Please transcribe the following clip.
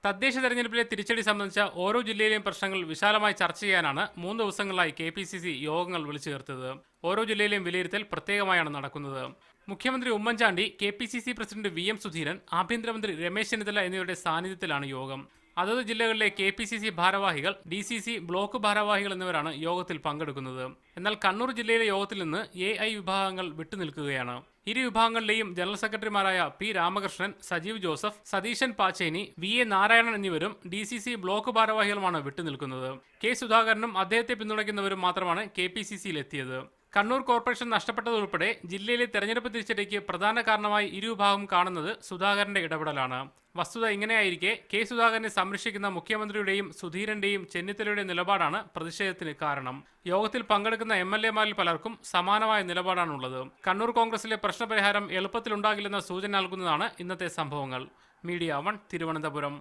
തദ്ദേശ തെരഞ്ഞെടുപ്പിലെ തിരിച്ചടി സംബന്ധിച്ച ഓരോ ജില്ലയിലെയും പ്രശ്നങ്ങൾ വിശാലമായി ചർച്ച ചെയ്യാനാണ് 3 ദിവസങ്ങളിലായി KPCC യോഗങ്ങൾ വിളിച്ചു ചേർത്തത്. ഓരോ ജില്ലയിലെയും വിലയിരുത്തൽ പ്രത്യേകമായാണ് നടക്കുന്നത്. മുഖ്യമന്ത്രി Oommen Chandy, KPCC president VM Sudheeran, ആഭ്യന്തരമന്ത്രി രമേശ് ചെന്നിത്തല എന്നിവരുടെ സാന്നിധ്യത്തിലാണ് യോഗം. അതത് ജില്ലകളിലെ KPCC ഭാരവാഹികൾ, DCC ബ്ലോക്ക് ഭാരവാഹികൾ എന്നിവരാണ് യോഗത്തിൽ പങ്കെടുക്കുന്നത്. എന്നാൽ കണ്ണൂർ ജില്ലയിലെ യോഗത്തിൽ നിന്ന് AI വിഭാഗങ്ങൾ വിട്ടുനിൽക്കുകയാണ്. ഇരു വിഭാഗങ്ങളിലെയും ജനറൽ സെക്രട്ടറിമാരായ P Ramakrishnan, Sajeev Joseph, Satheesan Pacheni, VA Narayanan എന്നിവരും DCC ബ്ലോക്ക് ഭാരവാഹികളുമാണ് വിട്ടുനിൽക്കുന്നത്. K സുധാകരനും അദ്ദേഹത്തെ പിന്തുണയ്ക്കുന്നവരും മാത്രമാണ് KPCCയിൽ എത്തിയത്. കണ്ണൂർ കോർപ്പറേഷൻ നഷ്ടപ്പെട്ടതുൾപ്പെടെ ജില്ലയിലെ തെരഞ്ഞെടുപ്പ് തിരിച്ചടിക്ക് പ്രധാന കാരണമായി ഇരുവിഭാഗം കാണുന്നത് സുധാകരന്റെ ഇടപെടലാണ്. വസ്തുത ഇങ്ങനെയായിരിക്കെ K സുധാകരനെ സംരക്ഷിക്കുന്ന മുഖ്യമന്ത്രിയുടെയും സുധീരന്റെയും ചെന്നിത്തലയുടെയും നിലപാടാണ് പ്രതിഷേധത്തിന് കാരണം. യോഗത്തിൽ പങ്കെടുക്കുന്ന MLA മാരിൽ പലർക്കും സമാനമായ നിലപാടാണുള്ളത്. കണ്ണൂർ കോൺഗ്രസിലെ പ്രശ്നപരിഹാരം എളുപ്പത്തിലുണ്ടാകില്ലെന്ന സൂചന നൽകുന്നതാണ് ഇന്നത്തെ സംഭവങ്ങൾ. മീഡിയ 1 തിരുവനന്തപുരം.